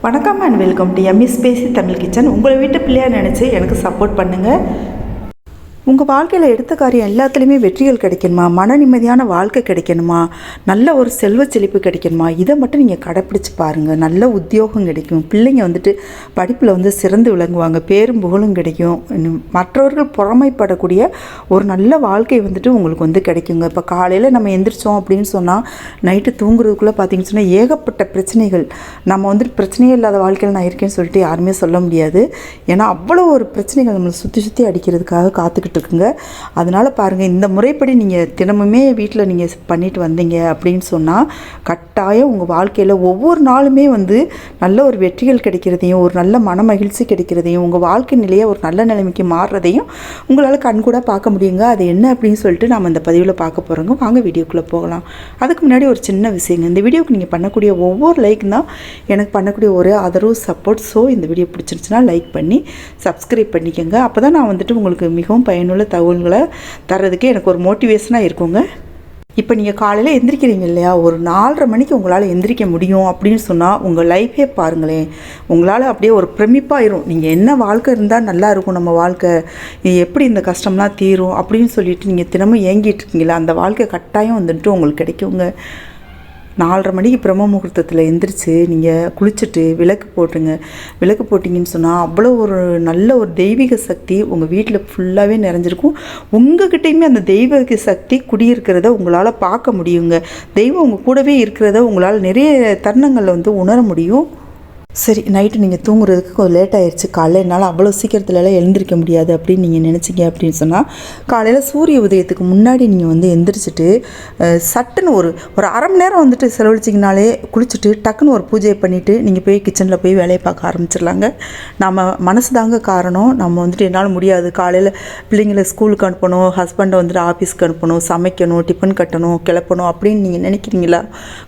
வணக்கம் and welcome to EMIS பேசி Tamil kitchen. உங்களை வீட்டு பிள்ளையாக நினச்சி எனக்கு சப்போர்ட் பண்ணுங்கள். உங்கள் வாழ்க்கையில் எடுத்த காரியம் எல்லாத்துலேயுமே வெற்றிகள் கிடைக்கணுமா, மன நிம்மதியான வாழ்க்கை கிடைக்கணுமா, நல்ல ஒரு செல்வ செழிப்பு கிடைக்கணுமா, இதை மட்டும் நீங்கள் கடைப்பிடிச்சு பாருங்கள். நல்ல உத்தியோகம் கிடைக்கும், பிள்ளைங்க படிப்பில் சிறந்து விளங்குவாங்க, பேரும் புகழும் கிடைக்கும், மற்றவர்கள் பொறாமைப்படக்கூடிய ஒரு நல்ல வாழ்க்கை உங்களுக்கு கிடைக்குங்க. இப்போ காலையில் நம்ம எந்திரிச்சோம் அப்படின்னு சொன்னால் நைட்டு தூங்குறதுக்குள்ளே பார்த்தீங்கன்னு சொன்னால் ஏகப்பட்ட பிரச்சனைகள். நம்ம பிரச்சனையே இல்லாத வாழ்க்கையில் நான் இருக்கேன்னு சொல்லிட்டு யாருமே சொல்ல முடியாது. ஏன்னா அவ்வளோ ஒரு பிரச்சனைகள் நம்மளை சுற்றி அடிக்கிறதுக்காக காத்துக்கிட்டு இருக்குங்க. அதனால் பாருங்கள், இந்த முறைப்படி நீங்கள் தினமுமே வீட்டில் நீங்கள் பண்ணிட்டு வந்தீங்க அப்படின்னு சொன்னால் கட்டாயம் உங்கள் வாழ்க்கையில் ஒவ்வொரு நாளுமே நல்ல ஒரு வெற்றிகள் கிடைக்கிறதையும், ஒரு நல்ல மன மகிழ்ச்சி கிடைக்கிறதையும், உங்கள் வாழ்க்கை நிலையை ஒரு நல்ல நிலைமைக்கு மாறுறதையும் உங்களால் கண்கூட பார்க்க முடியுங்க. அது என்ன அப்படின்னு சொல்லிட்டு நாம் இந்த பதிவில் பார்க்க போகிறோங்க. வாங்க வீடியோக்குள்ளே போகலாம். அதுக்கு முன்னாடி ஒரு சின்ன விஷயங்க, இந்த வீடியோக்கு நீங்கள் பண்ணக்கூடிய ஒவ்வொரு லைக் தான் எனக்கு பண்ணக்கூடிய ஒரு ஆதரவு சப்போர்ட். ஸோ இந்த வீடியோ பிடிச்சிருச்சுன்னா லைக் பண்ணி சப்ஸ்கிரைப் பண்ணிக்கோங்க. அப்போ தான் நான் உங்களுக்கு மிகவும் பயனுள்ள தகவல்களை தர்றதுக்கு எனக்கு ஒரு மோட்டிவேஷனாக இருக்குங்க. இப்போ நீங்கள் காலையில் எந்திரிக்கிறீங்க இல்லையா, ஒரு 4:30 மணிக்கு உங்களால் எந்திரிக்க முடியும் அப்படின்னு சொன்னால் உங்கள் லைஃபே பாருங்களேன், உங்களால் அப்படியே ஒரு பிரமிப்பாயிரும். நீங்கள் என்ன வாழ்க்கை இருந்தால் நல்லா இருக்கும், நம்ம வாழ்க்கை எப்படி இந்த கஷ்டம்லாம் தீரும் அப்படின்னு சொல்லிட்டு நீங்கள் தினமும் ஏங்கிட்டு இருக்கீங்களா, அந்த வாழ்க்கை கட்டாயம் உங்களுக்கு கிடைக்குங்க. 4:30 மணிக்கு பிரம்ம முகூர்த்தத்தில் எந்திரிச்சு நீங்கள் குளிச்சுட்டு விளக்கு போட்டுங்க. விளக்கு போட்டிங்கன்னு சொன்னால் அவ்வளோ ஒரு நல்ல ஒரு தெய்வீக சக்தி உங்கள் வீட்டில் ஃபுல்லாகவே நிறைஞ்சிருக்கும். உங்கள்கிட்டையுமே அந்த தெய்வீக சக்தி குடியிருக்கிறத உங்களால் பார்க்க முடியுங்க. தெய்வம் உங்கள் கூடவே இருக்கிறத உங்களால் நிறைய தருணங்களில் உணர முடியும். சரி, நைட்டு நீங்கள் தூங்குறதுக்கு கொஞ்சம் லேட் ஆகிடுச்சு, காலையில் என்னால் அவ்வளோ சீக்கிரத்துலலாம் எழுந்திரிக்க முடியாது அப்படின்னு நீங்கள் நினச்சிங்க அப்படின்னு சொன்னால் காலையில் சூரிய உதயத்துக்கு முன்னாடி நீங்கள் எந்திரிச்சிட்டு சட்டுன்னு ஒரு அரை மணி நேரம் செலவழிச்சிங்கனாலே குளிச்சுட்டு டக்குன்னு ஒரு பூஜையை பண்ணிவிட்டு நீங்கள் போய் கிச்சனில் போய் வேலையை பார்க்க ஆரம்பிச்சிடலாங்க. நம்ம மனசு தாங்க காரணம். நம்ம என்னால் முடியாது, காலையில் பிள்ளைங்களை ஸ்கூலுக்கு அனுப்பணும், ஹஸ்பண்டை ஆஃபீஸ்க்கு அனுப்பணும், சமைக்கணும், டிஃபன் கட்டணும், கிளப்பணும் அப்படின்னு நீங்கள் நினைக்கிறீங்களா?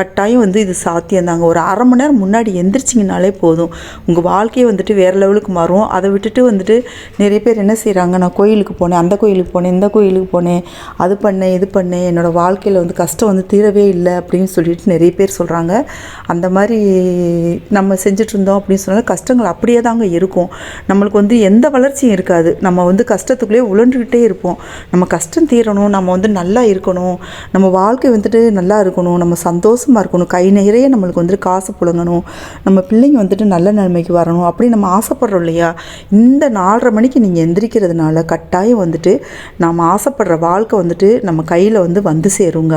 கட்டாயம் இது சாத்தியம்தாங்க. ஒரு அரை மணி நேரம் முன்னாடி எந்திரிச்சிங்கனாலே போதும், உங்கள் வாழ்க்கையை வேறு லெவலுக்கு மாறும். அதை விட்டுட்டு நிறைய பேர் என்ன செய்கிறாங்க, நான் கோயிலுக்கு போனேன், அந்த கோயிலுக்கு போனேன், இந்த கோயிலுக்கு போனேன், அது பண்ணேன், இது பண்ணேன், என்னோடய வாழ்க்கையில் கஷ்டம் தீரவே இல்லை அப்படின்னு சொல்லிட்டு நிறைய பேர் சொல்கிறாங்க. அந்த மாதிரி நம்ம செஞ்சுட்டு இருந்தோம் அப்படின்னு சொன்னால் கஷ்டங்கள் அப்படியே தாங்க இருக்கும். நம்மளுக்கு எந்த வளர்ச்சியும் இருக்காது. நம்ம கஷ்டத்துக்குள்ளேயே உழண்டுக்கிட்டே இருப்போம். நம்ம கஷ்டம் தீரணும், நம்ம நல்லா இருக்கணும், நம்ம வாழ்க்கை நல்லா இருக்கணும், நம்ம சந்தோஷமாக இருக்கணும், கை நிறைய நம்மளுக்கு காசு புழங்கணும், நம்ம பிள்ளைங்க நல்ல நிலைமைக்கு வரணும் அப்படி நம்ம ஆசைப்படுறோம் இல்லையா. இந்த 4:30 மணிக்கு நீங்கள் எந்திரிக்கிறதுனால கட்டாயம் நாம் ஆசைப்படுற வாழ்க்கை நம்ம கையில் சேருங்க.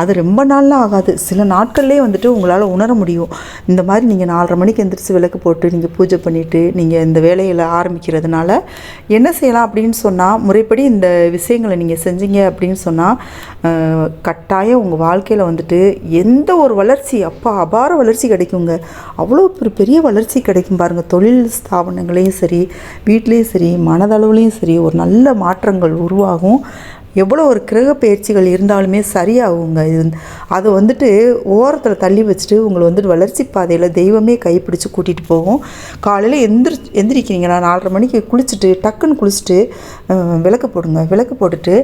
அது ரொம்ப நாள்லாம் ஆகாது, சில நாட்கள்லேயே உங்களால் உணர முடியும். இந்த மாதிரி நீங்கள் 4:30 மணிக்கு எந்திரிச்சு விளக்கு போட்டு நீங்கள் பூஜை பண்ணிவிட்டு நீங்கள் இந்த வேலையில் ஆரம்பிக்கிறதுனால என்ன செய்யலாம் அப்படின்னு சொன்னால், முறைப்படி இந்த விஷயங்களை நீங்கள் செஞ்சீங்க அப்படின்னு சொன்னால் கட்டாயம் உங்கள் வாழ்க்கையில் எந்த ஒரு வளர்ச்சி, அபார வளர்ச்சி கிடைக்குங்க. அவ்வளோ ஒரு பெரிய வளர்ச்சி கிடைக்கும் பாருங்கள். தொழில் ஸ்தாபனங்களையும் சரி, வீட்லேயும் சரி, மனதளவுலேயும் சரி ஒரு நல்ல மாற்றங்கள் உருவாகும். எவ்வளோ ஒரு கிரக பயிற்சிகள் இருந்தாலுமே சரியாகுங்க. அது ஓரத்தில் தள்ளி வச்சுட்டு உங்களை வளர்ச்சி பாதையில் தெய்வமே கைப்பிடிச்சு கூட்டிகிட்டு போகும். காலையில் எந்திரிக்கிறீங்களா, 4:30 மணிக்கு குளிச்சுட்டு டக்குன்னு குளிச்சுட்டு விளக்கு போடுங்க. விளக்கு போட்டுட்டு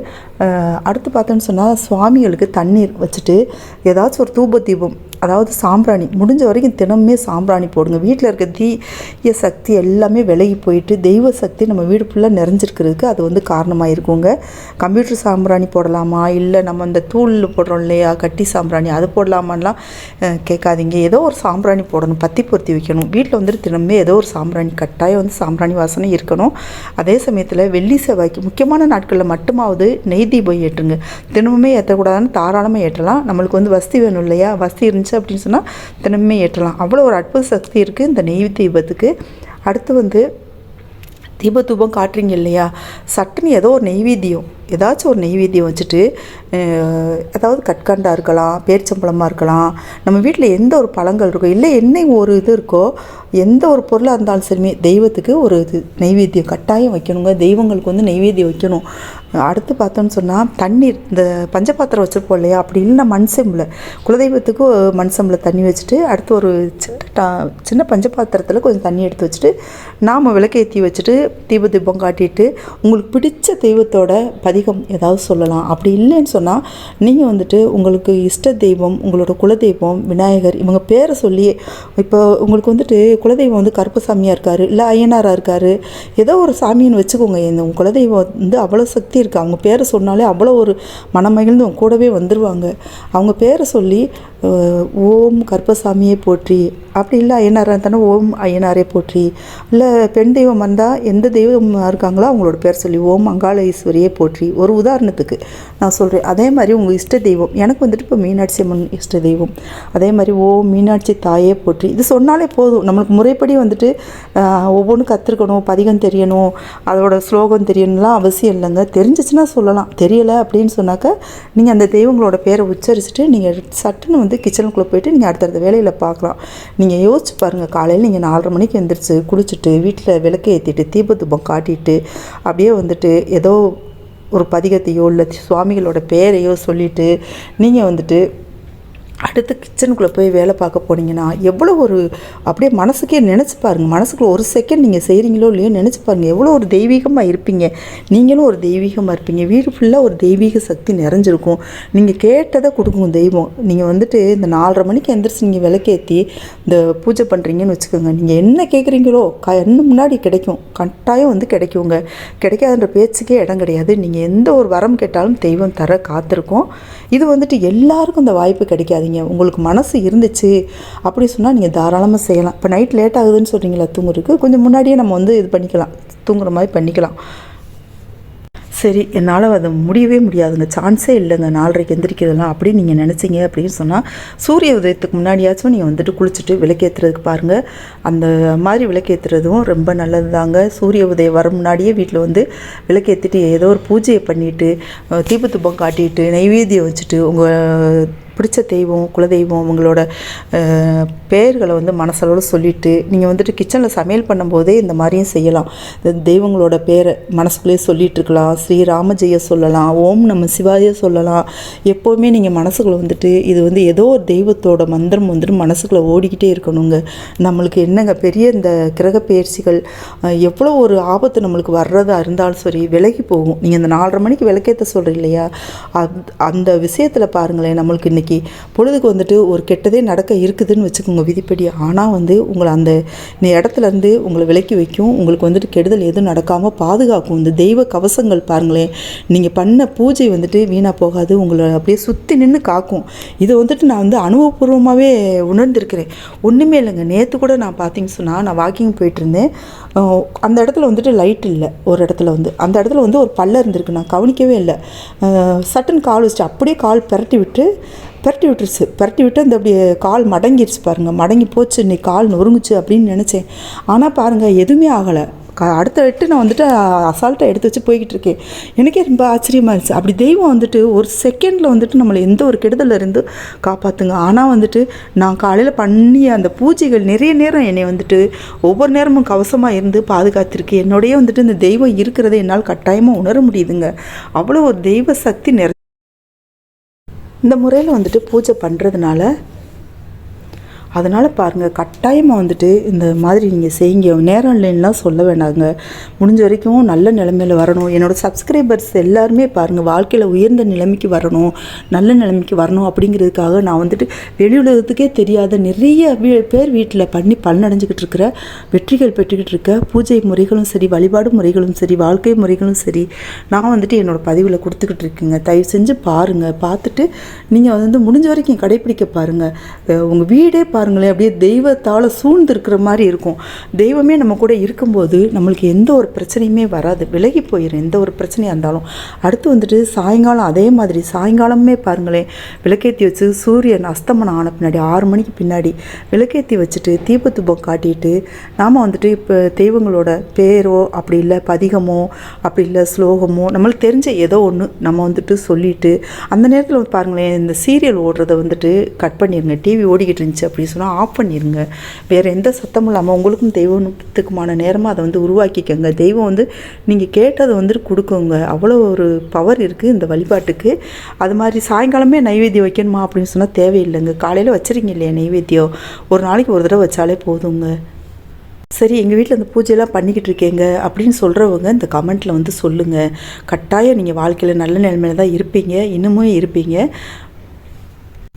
அடுத்து பார்த்தோன்னு சொன்னால் சுவாமிகளுக்கு தண்ணீர் வச்சுட்டு ஏதாச்சும் ஒரு தூப தீபம், அதாவது சாம்பிராணி, முடிஞ்ச வரைக்கும் தினமுமே சாம்பிராணி போடுங்க. வீட்டில் இருக்க தீய சக்தி எல்லாமே விலகி போயிட்டு தெய்வ சக்தி நம்ம வீடு ஃபுல்லாக நிறைஞ்சிருக்கிறதுக்கு அது காரணமாக இருக்குங்க. கம்ப்யூட்டர் சாம்பிராணி போடலாமா, இல்லை நம்ம இந்த தூளில் போடுறோம் இல்லையா கட்டி சாம்பிராணி, அது போடலாமான்லாம் கேட்காதீங்க. ஏதோ ஒரு சாம்பிராணி போடணும், பத்தி பொருத்தி வைக்கணும். வீட்டில் தினமுமே ஏதோ ஒரு சாம்பிராணி கட்டாயம் சாம்பிராணி வாசனை இருக்கணும். அதே சமயத்தில் வெள்ளி செவ்வாய்க்கு முக்கியமான நாட்களில் மட்டுமாவது நெய் தீபம் ஏற்றுங்க. தினமுமே ஏற்றக்கூடாதுன்னு தாராளமாக ஏற்றலாம். நம்மளுக்கு வசதி வேணும் இல்லையா, வசதி இருந்துச்சு அப்படின்னு சொன்னால் தினமுமே ஏற்றலாம். அவ்வளோ ஒரு அற்புத சக்தி இருக்குது இந்த நெய் தீபத்துக்கு. அடுத்து தீபத்தூபம் காட்டுறீங்க இல்லையா, சட்டுன்னு ஏதோ ஒரு நெய்வேத்தியம், ஏதாச்சும் ஒரு நெய்வேத்தியம் வச்சுட்டு, அதாவது கற்கண்டாக இருக்கலாம், பேரிச்சம்பழமாக இருக்கலாம், நம்ம வீட்டில் எந்த ஒரு பழங்கள் இருக்கோ, இல்லை என்ன ஒரு இது இருக்கோ, எந்த ஒரு பொருளாக இருந்தாலும் சரிமே தெய்வத்துக்கு ஒரு இது நெய்வேத்தியம் கட்டாயம் வைக்கணுங்க. தெய்வங்களுக்கு வந்து நெய்வேத்தியம் வைக்கணும். அடுத்து பார்த்தோன்னு சொன்னால் தண்ணீர், இந்த பஞ்சபாத்திரம் வச்சுருப்போம் இல்லையா, அப்படி இல்லைன்னா மண் செம்பில் குலதெய்வத்துக்கு மண் செம்பில் தண்ணி வச்சுட்டு, அடுத்து ஒரு சின்ன பஞ்சபாத்திரத்தில் கொஞ்சம் தண்ணி எடுத்து வச்சுட்டு நாம் விளக்கேற்றி வச்சுட்டு தீபம் காட்டிட்டு உங்களுக்கு பிடிச்ச தெய்வத்தோட பதிகம் ஏதாவது சொல்லலாம். அப்படி இல்லைன்னு சொன்னால் நீங்கள் வந்துட்டு உங்களுக்கு இஷ்ட தெய்வம், உங்களோட குலதெய்வம் விநாயகர், இவங்க பேரை சொல்லியே, இப்போ உங்களுக்கு வந்துட்டு குலதெய்வம் வந்து கருப்பசாமியாக இருக்கார், இல்லை ஐயனாராக இருக்கார், ஏதோ ஒரு சாமின்னு வச்சுக்கோங்க. உங்கள் குலதெய்வம் வந்து அவ்வளோ சக்தி இருக்குது. அவங்க பேரை சொன்னாலே அவ்வளோ ஒரு மனமகிழ்ந்து அவங்க கூடவே வந்துடுவாங்க. அவங்க பேரை சொல்லி ஓம் கருப்பசாமியை போற்றி, அப்படி இல்லை ஐயனாராக இருந்தானே ஓம் ஐயனாரே போற்றி, இல்லை பெண் தெய்வம் வந்தால் எந்த தெய்வம் இருக்காங்களோ அவங்களோட பேர் சொல்லி ஓம் அங்காள ஈஸ்வரியே போற்றி, ஒரு உதாரணத்துக்கு நான் சொல்கிறேன். அதே மாதிரி உங்கள் இஷ்ட தெய்வம், எனக்கு வந்துட்டு இப்போ மீனாட்சி அம்மன் இஷ்ட தெய்வம், அதே மாதிரி ஓம் மீனாட்சி தாயே போற்றி, இது சொன்னாலே போதும். நம்மளுக்கு முறைப்படி வந்துட்டு ஒவ்வொன்றும் கற்றுக்கணும், பதிகம் தெரியணும், அதோட ஸ்லோகம் தெரியணும்லாம் அவசியம் இல்லைங்க. தெரிஞ்சிச்சுன்னா சொல்லலாம், தெரியலை அப்படின்னு சொன்னாக்கா நீங்கள் அந்த தெய்வங்களோட பேரை உச்சரிச்சுட்டு நீங்கள் சட்டுன்னு வந்து கிச்சனுக்குள்ளே போய்ட்டு நீங்கள் அடுத்தடுத்த வேலையில் பார்க்கலாம். நீங்கள் யோசிச்சு பாருங்கள், காலையில் நீங்கள் 4:30 மணிக்கு எழுந்திரிச்சு குளிச்சுட்டு வீட்டில் விளக்கு ஏற்றிட்டு தீபத்தூபம் காட்டிட்டு அப்படியே வந்துட்டு ஏதோ ஒரு பதிகத்தையோ இல்லை சுவாமிகளோட பேரையோ சொல்லிவிட்டு நீங்கள் வந்துட்டு அடுத்து கிச்சனுக்குள்ளே போய் வேலை பார்க்க போனீங்கன்னா எவ்வளோ ஒரு அப்படியே மனசுக்கே நினச்சி பாருங்கள். மனசுக்குள்ளே ஒரு செகண்ட் நீங்கள் செய்கிறீங்களோ இல்லையோ நினச்சி பாருங்கள், எவ்வளோ ஒரு தெய்வீகமாக இருப்பீங்க. நீங்களும் ஒரு தெய்வீகமாக இருப்பீங்க. வீடு ஃபுல்லாக ஒரு தெய்வீக சக்தி நிறைஞ்சிருக்கும். நீங்கள் கேட்டதை கொடுக்கும் தெய்வம். நீங்கள் வந்துட்டு இந்த 4:30 மணிக்கு எந்திரிச்சு நீங்கள் விளக்கேற்றி இந்த பூஜை பண்ணுறீங்கன்னு வச்சுக்கோங்க, நீங்கள் என்ன கேட்குறீங்களோ இன்னும் முன்னாடி கிடைக்கும், கட்டாயம் வந்து கிடைக்குங்க. கிடைக்காதுன்ற பேச்சுக்கே இடம் கிடையாது. நீங்கள் எந்த ஒரு வரம் கேட்டாலும் தெய்வம் தர காத்திருக்கும். இது வந்துட்டு எல்லாருக்கும் இந்த வாய்ப்பு கிடைக்காதுங்க. உங்களுக்கு மனசு இருந்துச்சு அப்படி சொன்னால் நீங்கள் தாராளமாக செய்யலாம். இப்போ நைட் லேட் ஆகுதுன்னு சொல்கிறீங்களா தூங்குறதுக்கு, கொஞ்சம் முன்னாடியே நம்ம வந்து இது பண்ணிக்கலாம், தூங்குற மாதிரி பண்ணிக்கலாம். சரி, என்னால் அது முடியவே முடியாதுங்க, சான்ஸே இல்லைங்க 4:30க்கு எந்திரிக்கிறதுலாம் அப்படின்னு நீங்கள் நினச்சிங்க அப்படின்னு சொன்னால் சூரிய உதயத்துக்கு முன்னாடியாச்சும் நீங்கள் வந்துட்டு குளிச்சுட்டு விளக்கேற்றுறதுக்கு பாருங்கள். அந்த மாதிரி விளக்கேற்றுறதும் ரொம்ப நல்லது தாங்க. சூரிய உதயம் வர முன்னாடியே வீட்டில் வந்து விளக்கேற்றிட்டு ஏதோ ஒரு பூஜையை பண்ணிவிட்டு தீபத்தூபம் காட்டிட்டு நைவேத்தியம் வச்சுட்டு உங்கள் பிடிச்ச தெய்வம் குலதெய்வம் உங்களோட பெயர்களை வந்து மனசளவில் சொல்லிவிட்டு நீங்கள் வந்துட்டு கிச்சனில் சமையல் பண்ணும்போதே இந்த மாதிரியும் செய்யலாம். இந்த தெய்வங்களோட பேரை மனசுக்குள்ளேயே சொல்லிகிட்டு இருக்கலாம். ஸ்ரீராமஜெய சொல்லலாம், ஓம் நம்ம சிவாய சொல்லலாம். எப்போவுமே நீங்கள் மனசுக்குள்ளே வந்துட்டு இது வந்து ஏதோ ஒரு தெய்வத்தோட மந்திரம் வந்துட்டு மனசுக்குள்ளே ஓடிக்கிட்டே இருக்கணுங்க. நம்மளுக்கு என்னங்க பெரிய இந்த கிரக பயிற்சிகள் எவ்வளோ ஒரு ஆபத்து நம்மளுக்கு வர்றதா இருந்தாலும் சரி விலகி போகும். நீங்கள் இந்த 4:30 மணிக்கு விளக்கேற்ற சொல்கிறீங்க இல்லையா, அந்த விஷயத்தில் பாருங்களேன், நம்மளுக்கு இன்றைக்கி பொழுதுக்கு வந்துட்டு ஒரு கெட்டதே நடக்க இருக்குதுன்னு வச்சுக்கோங்க விதிப்படி. ஆனால் வந்து உங்களை அந்த இடத்துலேருந்து உங்களை விலக்கி வைக்கும். உங்களுக்கு வந்துட்டு கெடுதல் எதுவும் நடக்காமல் பாதுகாக்கும். இந்த தெய்வ கவசங்கள் பாருங்களேன், நீங்கள் பண்ண பூஜை வந்துட்டு வீணாக போகாது, உங்களை அப்படியே சுற்றி நின்று காக்கும். இதை வந்துட்டு நான் வந்து அனுபவபூர்வமாகவே உணர்ந்திருக்கிறேன். ஒன்றுமே இல்லைங்க, நேற்று கூட நான் பார்த்தீங்கன்னு சொன்னால் நான் வாக்கிங் போயிட்டு இருந்தேன். அந்த இடத்துல வந்துட்டு லைட் இல்லை. ஒரு இடத்துல வந்து அந்த இடத்துல வந்து ஒரு பல்ல இருந்திருக்கு, நான் கவனிக்கவே இல்லை. சட்டுன்னு கால் வச்சுட்டு அப்படியே கால் பரட்டி விட்டு அந்த அப்படியே கால் மடங்கிடுச்சு பாருங்கள். மடங்கி போச்சு, இன்னைக்கு கால் நொறுங்குச்சு அப்படின்னு நினச்சேன். ஆனால் பாருங்கள் எதுவுமே ஆகலை. அடுத்த விட்டு நான் வந்துட்டு அசால்ட்டாக எடுத்து வச்சு போய்கிட்டு இருக்கேன். எனக்கே ரொம்ப ஆச்சரியமாக இருந்துச்சு. அப்படி தெய்வம் வந்துட்டு ஒரு செகண்டில் வந்துட்டு நம்மளை எந்த ஒரு கெடுதலில் இருந்து காப்பாற்றுங்க. ஆனால் வந்துட்டு நான் காலையில் பண்ணி அந்த பூஜைகள் நிறைய நேரம் என்னை வந்துட்டு ஒவ்வொரு நேரமும் கவசமாக இருந்து பாதுகாத்திருக்கு. என்னோடய வந்துட்டு இந்த தெய்வம் இருக்கிறத என்னால் கட்டாயமாக உணர முடியுதுங்க. அவ்வளோ ஒரு தெய்வ சக்தி இந்த முறையில் வந்துட்டு பூஜை பண்ணுறதுனால அதனால் பாருங்கள், கட்டாயமாக வந்துட்டு இந்த மாதிரி நீங்கள் செய்யுங்க. நேரம் இல்லைன்னுலாம் சொல்ல வேண்டாங்க. முடிஞ்ச வரைக்கும் நல்ல நிலைமையில் வரணும். என்னோடய சப்ஸ்கிரைபர்ஸ் எல்லாருமே பாருங்கள் வாழ்க்கையில் உயர்ந்த நிலைமைக்கு வரணும், நல்ல நிலைமைக்கு வரணும் அப்படிங்கிறதுக்காக நான் வந்துட்டு வெளி உலகத்துக்கே தெரியாத நிறைய பேர் வீட்டில் பண்ணி பலனடைஞ்சிக்கிட்டு இருக்கிற வெற்றிகள் பெற்றுக்கிட்டு இருக்க பூஜை முறைகளும் சரி, வழிபாடு முறைகளும் சரி, வாழ்க்கை முறைகளும் சரி நான் வந்துட்டு என்னோடய பதிவில் கொடுத்துக்கிட்டு இருக்கேங்க. தயவு செஞ்சு பாருங்கள். பார்த்துட்டு நீங்கள் வந்து முடிஞ்ச வரைக்கும் கடைப்பிடிக்க பாருங்கள். உங்கள் வீடே பாருங்களேன் அப்படியே தெய்வத்தால் சூழ்ந்து இருக்கிற மாதிரி இருக்கும். தெய்வமே நம்ம கூட இருக்கும்போது நம்மளுக்கு எந்த ஒரு பிரச்சனையுமே வராது, விலகி போயிடும் எந்த ஒரு பிரச்சனையாக இருந்தாலும். அடுத்து வந்துட்டு சாயங்காலம் அதே மாதிரி சாயங்காலமே பாருங்களேன் விளக்கேற்றி வச்சு சூரியன் அஸ்தமனம் ஆன பின்னாடி 6 மணிக்கு பின்னாடி விளக்கேற்றி வச்சுட்டு தீபத்தூபம் காட்டிட்டு நாம் வந்துட்டு இப்போ தெய்வங்களோட பேரோ அப்படி இல்லை பதிகமோ அப்படி இல்லை ஸ்லோகமோ நம்மளுக்கு தெரிஞ்ச ஏதோ ஒன்று நம்ம வந்துட்டு சொல்லிவிட்டு அந்த நேரத்தில் பாருங்களேன் இந்த சீரியல் ஓடுறதை வந்துட்டு கட் பண்ணிடுங்க. டிவி ஓடிக்கிட்டு இருந்துச்சு அப்படி அப்படின்னு சொன்னால் ஆஃப் பண்ணிடுங்க. வேறு எந்த சத்தமும் இல்லாமல் உங்களுக்கும் தெய்வத்துக்குமான நேரமாக அதை வந்து உருவாக்கிக்கோங்க. தெய்வம் வந்து நீங்கள் கேட்டதை வந்துட்டு கொடுக்குங்க. அவ்வளோ ஒரு பவர் இருக்குது இந்த வழிபாட்டுக்கு. அது மாதிரி சாயங்காலமே நைவேத்தியம் வைக்கணுமா அப்படின்னு சொன்னால் தேவையில்லைங்க. காலையில் வச்சுருங்க இல்லையா நைவேத்தியம், ஒரு நாளைக்கு ஒரு தடவை வச்சாலே போதுங்க. சரி, எங்கள் வீட்டில் இந்த பூஜையெல்லாம் பண்ணிக்கிட்டு இருக்கேங்க அப்படின்னு சொல்கிறவங்க இந்த கமெண்ட்டில் வந்து சொல்லுங்கள். கட்டாயம் நீங்கள் வாழ்க்கையில் நல்ல நிலைமையில தான் இருப்பீங்க, இன்னமும் இருப்பீங்க.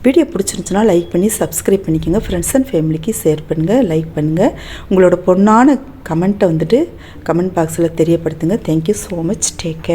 வீடியோ பிடிச்சிருந்துச்சுன்னா லைக் பண்ணி சப்ஸ்கிரைப் பண்ணிக்கோங்க. ஃப்ரெண்ட்ஸ் அண்ட் ஃபேமிலிக்கு ஷேர் பண்ணுங்கள், லைக் பண்ணுங்கள். உங்களோட பொண்ணான கமெண்ட்டை வந்துட்டு கமெண்ட் பாக்ஸில் தெரியப்படுத்துங்க. Thank you so much. Take care.